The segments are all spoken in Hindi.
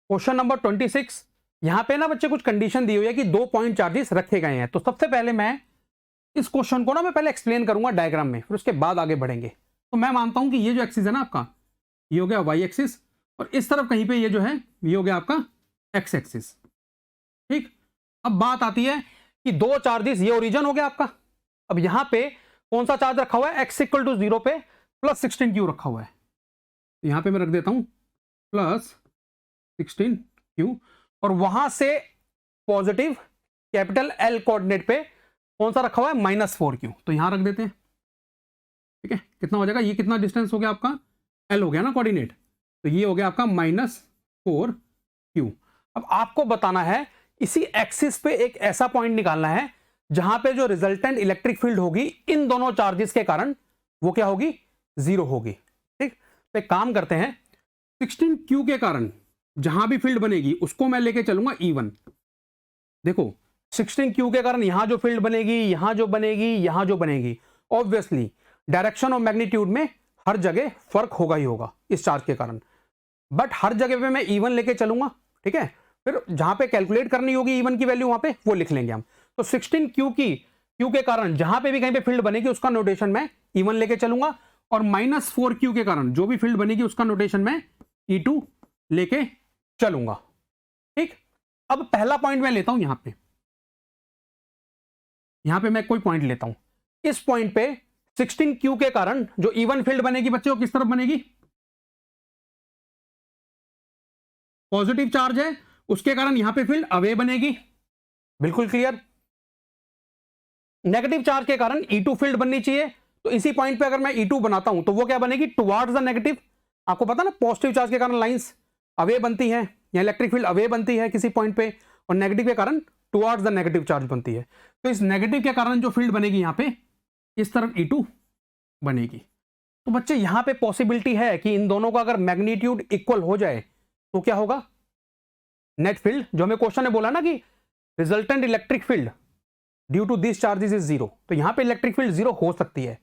Question number 26। यहां पे ना बच्चे कुछ कंडीशन दी हुई है कि 2 पॉइंट चार्जेस रखे गए हैं। तो सबसे पहले मैं इस क्वेश्चन को ना मैं पहले एक्सप्लेन करूंगा डायग्राम में, फिर उसके बाद आगे बढ़ेंगे। तो मैं मानता हूं कि ये जो एक्सिस है ना आपका, ये हो गया वाई एक्सिस, और इस तरफ कहीं पे ये जो है ये हो गया आपका एक्स एक्सिस। ठीक, अब बात आती है कि दो चार्जेस, ये ओरिजिन हो गया आपका। अब यहां पे कौन सा चार्ज रखा हुआ है, एक्स इक्वल टू 0 पे प्लस 16 क्यू रखा हुआ है। यहां पे मैं रख देता हूं प्लस 16 क्यू, और वहां से पॉजिटिव कैपिटल एल कोऑर्डिनेट पे कौन सा रखा हुआ है, -4 क्यू। तो यहां रख देते हैं। ठीक है, कितना हो जाएगा, ये कितना डिस्टेंस हो गया आपका, एल हो गया ना कोऑर्डिनेट, तो ये हो गया आपका -4 क्यू। अब आपको बताना है इसी एक्सिस पे एक ऐसा पॉइंट निकालना है जहां पे जो रिजल्टेंट इलेक्ट्रिक फील्ड होगी इन दोनों चार्जेस के कारण वो क्या होगी, 0 होगी। ठीक, तो एक काम करते हैं, 16 क्यू के कारण जहां भी फील्ड बनेगी उसको मैं लेके चलूंगा E1। देखो 16 क्यू के कारण यहां जो फील्ड बनेगी, यहां जो बनेगी, यहां जो बनेगी, ऑब्वियसली डायरेक्शन और मैग्नीट्यूड में हर जगह फर्क होगा ही होगा इस चार्ज के कारण, बट हर जगह पे मैं E1 लेके चलूंगा। ठीक है, फिर जहां पे कैलकुलेट करनी होगी E1 की वैल्यू वहां पे वो लिख लेंगे हम। तो 16 क्यू के कारण जहां पे भी कहीं पे फील्ड बनेगी उसका नोटेशन मैं E1 लेके चलूंगा, और -4 क्यू के कारण जो भी फील्ड बनेगी उसका नोटेशन मैं E2 लेके चलूंगा। ठीक, अब पहला पॉइंट मैं लेता हूं यहां पे मैं कोई पॉइंट लेता हूं, इस पॉइंट पे 16 क्यू के कारण जो E1 फील्ड बनेगी बच्चों किस तरफ बनेगी, पॉजिटिव चार्ज है उसके कारण यहां पे फील्ड अवे बनेगी, बिल्कुल क्लियर। नेगेटिव चार्ज के कारण E2 फील्ड बननी चाहिए, तो इसी पॉइंट पे अगर मैं E2 बनाता हूं तो वो क्या बनेगी, टुवर्ड्स द नेगेटिव। आपको पता ना पॉजिटिव चार्ज के कारण लाइंस अवे बनती है, या इलेक्ट्रिक फील्ड अवे बनती है किसी पॉइंट पे, और नेगेटिव के कारण टुवर्ड्स द नेगेटिव चार्ज बनती है। तो इस नेगेटिव के कारण जो फील्ड बनेगी यहां पे इस तरफ E2 बनेगी। तो बच्चे यहां पे पॉसिबिलिटी है कि इन दोनों का अगर मैग्नीट्यूड इक्वल हो जाए तो क्या होगा, नेट फील्ड, जो हमें क्वेश्चन ने बोला ना कि resultant electric field due to this charges is 0, तो यहां पे इलेक्ट्रिक फील्ड 0 हो सकती है।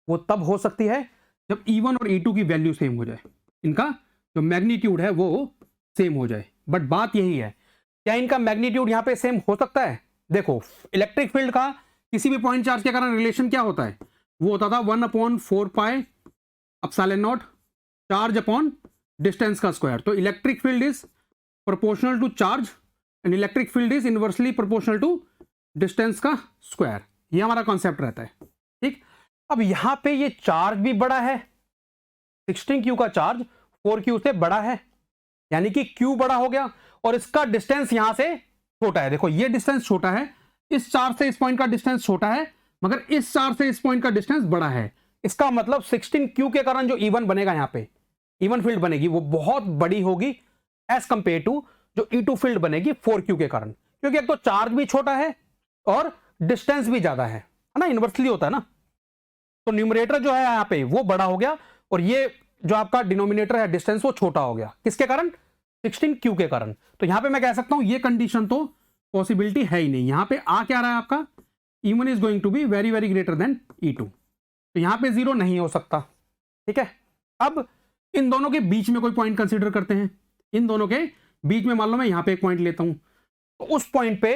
वो तब हो सकती है जब E1 और E2 की वैल्यू सेम हो जाए, इनका जो मैग्नीट्यूड है वो सेम हो जाए। बट बात यही है, क्या इनका मैग्नीट्यूड यहां पे सेम हो सकता है। देखो इलेक्ट्रिक फील्ड का किसी भी पॉइंट चार्ज के कारण रिलेशन क्या होता है, वो होता था 1/4 pi epsilon not charge upon distance का स्क्वायर। तो electric field is proportional to charge and electric field is inversely proportional to distance का स्क्वायर, ये हमारा कॉन्सेप्ट रहता है। ठीक, अब यहां पे ये चार्ज भी बड़ा है, 16 क्यू का चार्ज 4 क्यू से बड़ा है, यानी कि क्यू बड़ा हो गया, और इसका डिस्टेंस यहां से छोटा है। देखो ये डिस्टेंस छोटा है, इस चार्ज से इस पॉइंट का डिस्टेंस छोटा है, मगर इस चार्ज से इस पॉइंट का डिस्टेंस बड़ा है। इसका मतलब 16 क्यू के कारण जो E1 बनेगा, यहां पे E1 फील्ड बनेगी वो बहुत बड़ी होगी एज कंपेयर टू जो E2 फील्ड बनेगी 4 क्यू के कारण, क्योंकि एक तो चार्ज भी छोटा है और डिस्टेंस भी ज्यादा है ना, इनवर्सली होता है ना। तो न्यूमरेटर जो है यहां पे वो बड़ा हो गया, और ये जो आपका डिनोमिनेटर है डिस्टेंस वो छोटा हो गया, किसके कारण, 16 क्यू के कारण। तो यहां पे मैं कह सकता हूं ये कंडीशन तो पॉसिबिलिटी है ही नहीं। यहां पे आ क्या रहा है आपका, E1 is going to be very very greater than E2, तो यहां पे 0 नहीं हो सकता। ठीक है, अब इन दोनों के बीच में कोई पॉइंट कंसीडर करते हैं। इन दोनों के बीच में मान लो मैं यहां पे एक पॉइंट लेता हूं, तो उस पॉइंट पे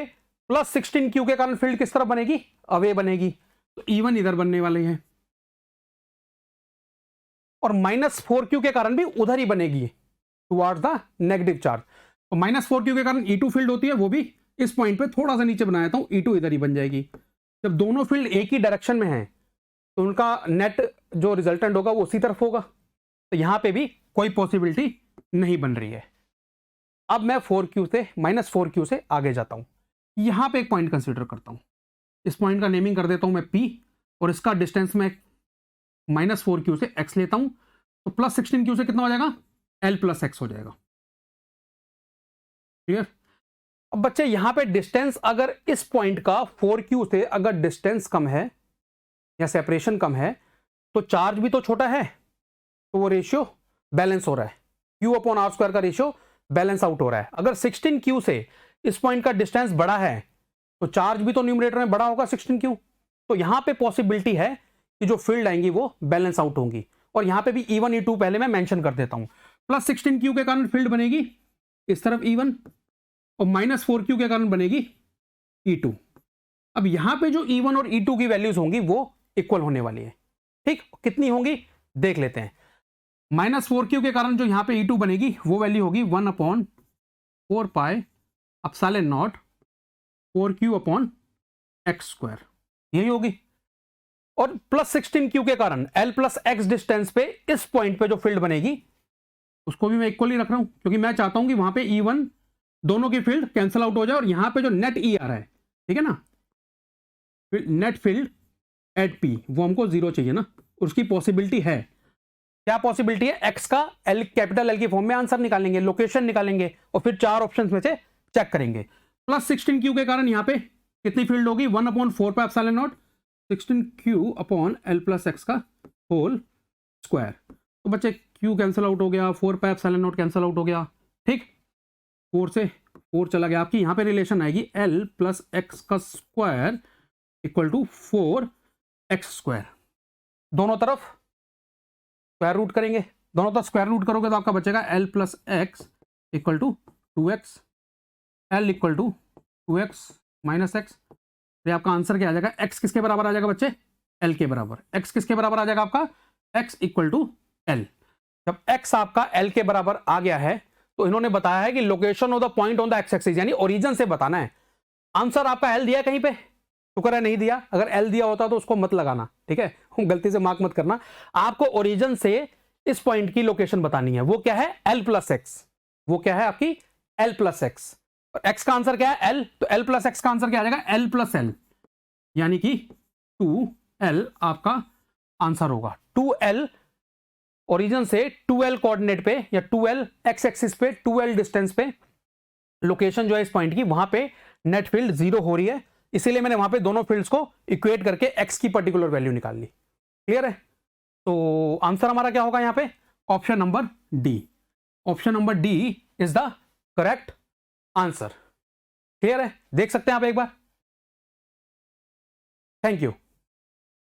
+16 क्यू के कारण फील्ड किस तरफ बनेगी, अवे बनेगी, तो E1 इधर बनने वाले हैं, और -4 क्यू के कारण भी उधर ही बनेगी टुवर्ड्स द नेगेटिव चार्ज। तो -4 क्यू के कारण E2 फील्ड होती है, वो भी इस पॉइंट पे थोड़ा सा नीचे बनाया था, E2 इधर ही बन जाएगी। जब दोनों फील्ड एक ही डायरेक्शन में हैं तो उनका नेट जो रिजल्टेंट होगा वो उसी तरफ होगा, तो यहां पे भी कोई पॉसिबिलिटी नहीं बन रही है। अब मैं -4 क्यू से आगे जाता हूं, यहां पे एक पॉइंट कंसीडर करता हूं, इस पॉइंट का नेमिंग कर देता हूं मैं P, और इसका डिस्टेंस मैं -4 क्यू से x लेता हूं, तो +16 क्यू से कितना हो जाएगा, L + x हो जाएगा। क्लियर। अब बच्चे यहां पे डिस्टेंस अगर इस पॉइंट का 4 क्यू से अगर डिस्टेंस कम है या सेपरेशन कम है, तो चार्ज भी तो छोटा है, तो वो रेशियो बैलेंस हो रहा है, Q/R² का रेशियो बैलेंस आउट हो रहा है। अगर 16 क्यू से इस पॉइंट का डिस्टेंस बड़ा है तो चार्ज भी तो न्यूमरेटर में बड़ा होगा 16 क्यू, तो यहां पे पॉसिबिलिटी है कि जो फील्ड आएंगी वो बैलेंस आउट होंगी। और यहां पे भी E1 E2 पहले मैं मेंशन कर देता हूं, +16 क्यू के कारण फील्ड बनेगी इस तरफ E1 और -4Q के कारण बनेगी E2। अब यहां पे जो E1 और E2 की वैल्यूज होंगी वो इक्वल होने वाली है। ठीक, कितनी होंगी देख लेते हैं। -4Q के कारण जो यहां पे E2 बनेगी वो वैल्यू होगी 1/4 पाई एप्सिलॉन नॉट 4Q/x², यही होगी। और +16Q के कारण L + x डिस्टेंस पे इस पॉइंट पे जो फील्ड बनेगी उसको भी मैं इक्वल ही रख रहा हूं, क्योंकि मैं चाहता हूं कि वहां पे E1 दोनों की फील्ड कैंसिल आउट हो जाए और यहां पे जो नेट E आ रहा है, ठीक है ना, नेट फील्ड एट P वो हमको 0 चाहिए ना। उसकी पॉसिबिलिटी है, क्या पॉसिबिलिटी है, x का L कैपिटल L की फॉर्म में आंसर निकालेंगे, लोकेशन निकालेंगे और फिर 4 ऑप्शंस में से चेक करेंगे। +16Q के कारण यहां पे कितनी फील्ड होगी 1/4 pi epsilon not 16Q/L + x का होल स्क्वायर। तो बच्चे Q कैंसिल आउट हो गया, 4 पाई एप्सिलॉन नॉट कैंसिल आउट हो गया। ठीक, 4 से 4 चला गया, आपकी यहां पे रिलेशन आएगी L + x का स्क्वायर = 4x²। दोनों तरफ स्क्वायर रूट करेंगे, दोनों तरफ स्क्वायर रूट करोगे तो आपका बचेगा L + x = 2x, L = 2x - x। ये आपका आंसर क्या आ जाएगा, x किसके बराबर आ जाएगा बच्चे, L के बराबर। x किसके बराबर आ जाएगा आपका, x = L। जब x आपका L के बराबर आ गया है तो इन्होंने बताया है कि location of the point on the x axis, यानी ओरिजिन से बताना है। आंसर आपका L दिया है कहीं पे, शुक्र है नहीं दिया, अगर L दिया होता तो उसको मत लगाना, ठीक है, गलती से मार्क मत करना। आपको ओरिजिन से इस पॉइंट की लोकेशन बतानी है, वो क्या है L + x, वो क्या है आपकी L + x। और x का आंसर क्या है L, तो L + x का आंसर क्या आ जाएगा L + L, यानी कि 2L आपका आंसर होगा। 2L ओरिजिन से 2L कोऑर्डिनेट पे या 2L x एक्सिस पे 2L डिस्टेंस पे लोकेशन जो है इस पॉइंट की, वहां पे नेट फील्ड 0 हो रही है, इसीलिए मैंने वहां पे दोनों फील्ड्स को इक्वेट करके x की पर्टिकुलर वैल्यू निकाल ली। क्लियर है, तो आंसर हमारा क्या होगा यहां पे, option number D. Option number D is the correct answer. Clear है, देख सकते हैं आप एक बार। Thank you.